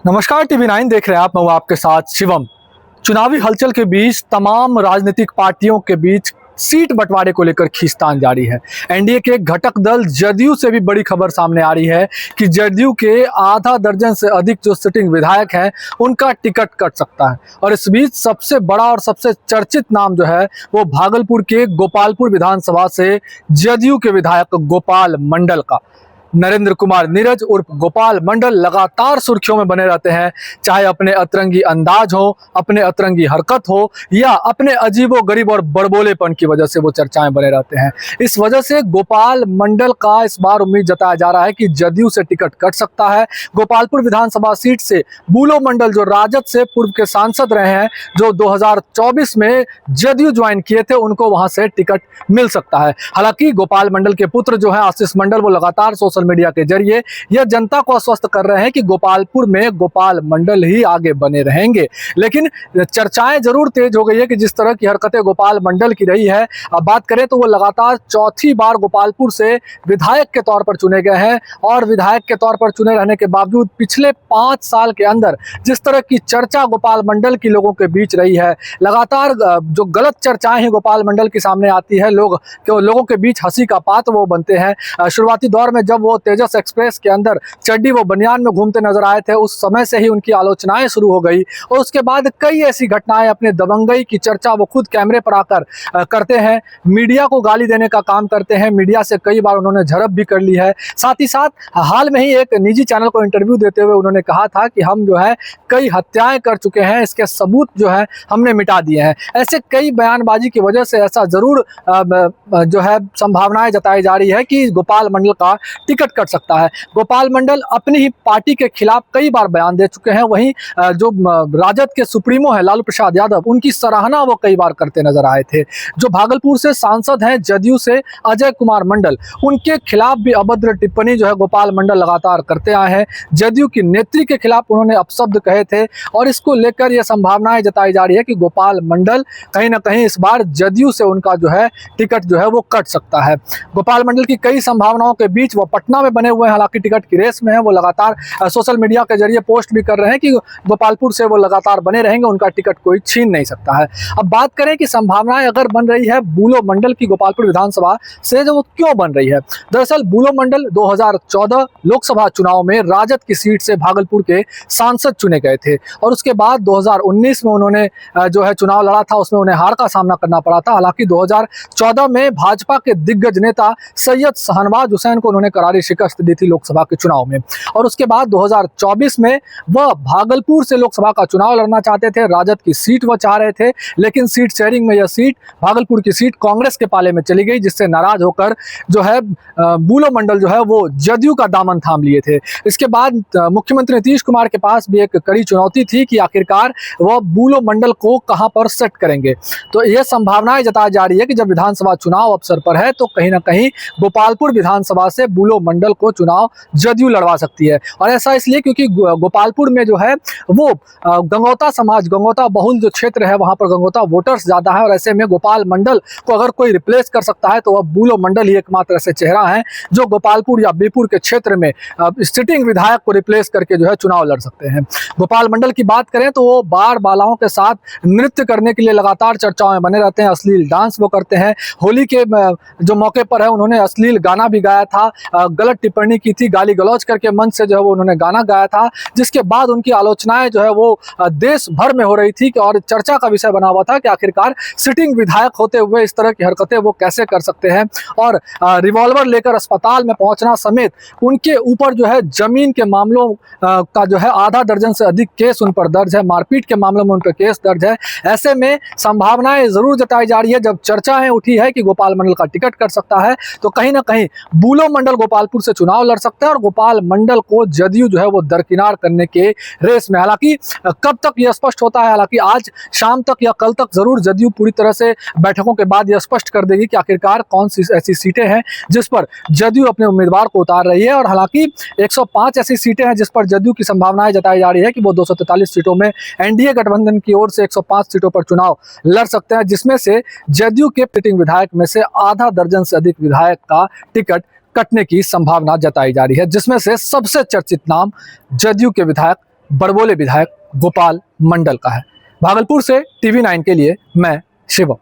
नमस्कार, टीवी 9 देख रहे हैं आप। मैं हूं आपके साथ शिवम। चुनावी हलचल के बीच तमाम राजनीतिक पार्टियों के बीच सीट बंटवारे को लेकर खींचतान जारी है। एनडीए के घटक दल जदयू से भी बड़ी खबर सामने आ रही है कि जदयू के आधा दर्जन से अधिक जो सिटिंग विधायक हैं उनका टिकट कट सकता है। और इस बीच सबसे बड़ा और सबसे चर्चित नाम जो है वो भागलपुर के गोपालपुर विधानसभा से जदयू के विधायक गोपाल मंडल का। नरेंद्र कुमार नीरज उर्फ गोपाल मंडल लगातार सुर्खियों में बने रहते हैं, चाहे अपने अतरंगी अंदाज हो, अपने अतरंगी हरकत हो या अपने अजीबो गरीब और बड़बोलेपन की वजह से वो चर्चाएं बने रहते हैं। इस वजह से गोपाल मंडल का इस बार उम्मीद जताया जा रहा है कि जदयू से टिकट कट सकता है। गोपालपुर विधानसभा सीट से बुलो मंडल जो राजद से पूर्व के सांसद रहे हैं, जो 2024 में जदयू ज्वाइन किए थे, उनको वहां से टिकट मिल सकता है। हालांकि गोपाल मंडल के पुत्र जो है आशीष मंडल, वो लगातार सोशल मीडिया के जरिए यह जनता को आश्वस्त कर रहे हैं कि गोपालपुर में गोपाल मंडल ही आगे बने रहेंगे। लेकिन चर्चाएं जरूर तेज हो गई है कि जिस तरह की हरकतें गोपाल मंडल की रही है, अब बात करें तो वो लगातार चौथी बार गोपालपुर से विधायक के तौर पर चुने गए हैं। और विधायक के तौर पर चुने रहने के बावजूद पिछले 5 साल के अंदर जिस तरह की चर्चा गोपाल मंडल की लोगों के बीच रही है, लगातार जो गलत चर्चाएं हैं गोपाल मंडल के सामने आती है, लोगों के बीच हंसी का पात्र वो बनते हैं। शुरुआती दौर में जब वो तेजस एक्सप्रेस के अंदर चड्डी व बनियान में घूमते नजर आए थे, उस समय से ही उनकी आलोचनाएं शुरू हो गई। और उसके बाद कई ऐसी घटनाएं, अपने दबंगई की चर्चा वो खुद कैमरे पर आकर करते हैं, मीडिया को गाली देने का काम करते हैं। मीडिया से कई बार उन्होंने झड़प भी कर ली है। साथ ही साथ हाल में ही एक निजी चैनल को इंटरव्यू देते हुए उन्होंने कहा था कि हम जो है कई हत्याएं कर चुके हैं, इसके सबूत जो है हमने मिटा दिए हैं। ऐसे कई बयानबाजी की वजह से ऐसा जरूर जो है संभावनाएं जताई जा रही है कि गोपाल मंडल का टिकट कट सकता है। गोपाल मंडल अपनी ही पार्टी के खिलाफ कई बार बयान दे चुके हैं। वहीं जो राजद के सुप्रीमो है लालू प्रसाद यादव, उनकी सराहना वो कई बार करते नजर आए थे। जो भागलपुर से सांसद हैं जदयू से अजय कुमार मंडल, उनके खिलाफ भी अभद्र टिप्पणी जो है गोपाल मंडल लगातार करते आए हैं। जदयू की नेत्री के खिलाफ उन्होंने अपशब्द कहे थे और इसको लेकर यह संभावनाएं जताई जा रही है कि गोपाल मंडल कहीं ना कहीं इस बार जदयू से उनका जो है टिकट जो है वो कट सकता है। गोपाल मंडल की कई संभावनाओं के बीच वो पटना में बने हुए हैं, हालांकि टिकट की रेस में है। वो लगातार सोशल मीडिया के जरिए पोस्ट भी कर रहे हैं कि गोपालपुर से वो लगातार बने रहेंगे, उनका टिकट कोई छीन नहीं सकता है। अब बात करें कि संभावनाएं अगर बन रही है बुलो मंडल की गोपालपुर विधानसभा से, जो क्यों बन रही है। दरअसल बुलो मंडल 2014 लोकसभा चुनाव में राजद की सीट से भागलपुर के सांसद चुने गए थे और उसके बाद 2019 में उन्होंने जो है चुनाव लड़ा था, उसमें उन्हें हार का सामना करना पड़ा था। हालांकि 2014 में भाजपा के दिग्गज नेता सैयद शाहनवाज हुसैन को उन्होंने करारी शिकस्त दी थी लोकसभा के चुनाव में। और उसके बाद 2024 में वह भागलपुर से लोकसभा का चुनाव लड़ना चाहते थे। राजद की सीट वह चाह रहे थे, लेकिन सीट शेयरिंग में यह सीट, भागलपुर की सीट, कांग्रेस के पाले में चली गई, जिससे नाराज होकर जो है बुलो मंडल जो है वो जदयू का दामन थाम लिए थे। इसके बाद मुख्यमंत्री नीतीश कुमार के पास भी एक कड़ी चुनौती थी कि आखिरकार वह बुलो मंडल को कहां पर सेट करेंगे। तो यह संभावनाएं जताई जा रही है कि जब विधानसभा चुनाव अवसर पर है तो कहीं ना कहीं गोपालपुर विधानसभा से बुलो मंडल को चुनाव जदयू लड़वा सकती है। और ऐसा इसलिए क्योंकि गोपालपुर में जो है वो गंगोता समाज, गंगोता बहुल जो क्षेत्र है, वहां पर गंगोता वोटर्स ज्यादा है। और ऐसे में गोपाल मंडल को अगर कोई रिप्लेस कर सकता है तो वह बुलो मंडल ही एकमात्र ऐसे चेहरा है जो गोपालपुर या बीपुर के क्षेत्र में सिटिंग विधायक को रिप्लेस करके जो है चुनाव लड़ सकते हैं। गोपाल मंडल की बात करें तो वो बार बालाओं के साथ नृत्य करने के लिए लगातार चर्चाओं में बने रहते हैं। अश्लील डांस वो करते हैं। होली के जो मौके पर है उन्होंने अश्लील गाना भी गाया था, गलत टिप्पणी की थी, गाली गलौज करके मंच से जो है वो उन्होंने गाना गाया था, जिसके बाद उनकी आलोचनाएं जो है वो देश भर में हो रही थी और चर्चा का विषय बना हुआ था कि आखिरकार सिटिंग विधायक होते हुए इस तरह की हरकतें वो कैसे कर सकते हैं। और रिवॉल्वर लेकर अस्पताल में पहुंचना समेत उनके ऊपर जो है जमीन के मामलों का जो है आधा दर्जन से अधिक केस उन पर दर्ज है, मारपीट के मामलों में उन पर केस दर्ज है। ऐसे में संभावनाएं जरूर जताई जा रही है, जब चर्चाएं उठी है कि गोपाल मंडल का टिकट कट सकता है तो कहीं ना कहीं बुलो मंडल गोपालपुर से चुनाव लड़ सकता है और गोपाल मंडल को जदयू जो है वो दरकिनार करने के रेस में। हालांकि कब तक यह स्पष्ट होता है, हालांकि आज शाम तक या कल तक जरूर जदयू पूरी तरह से बैठकों के बाद यह स्पष्ट कर देगी कि आखिरकार कौन सी ऐसी सीटें हैं जिस पर जदयू अपने उम्मीदवार को उतार रही है। और हालांकि 105 ऐसी सीटें हैं जिस पर जदयू की संभावनाएं जताई जा रही है कि वो 243 सीटों में एनडीए गठबंधन की ओर से 105 सीटों पर चुनाव लड़ सकते हैं, जिसमें से जदयू के सिटिंग विधायक में से आधा दर्जन से अधिक विधायक का टिकट कटने की संभावना जताई जा रही है, जिसमें से सबसे चर्चित नाम जदयू के विधायक बड़बोले विधायक गोपाल मंडल का है। भागलपुर से TV9 के लिए मैं शिवम।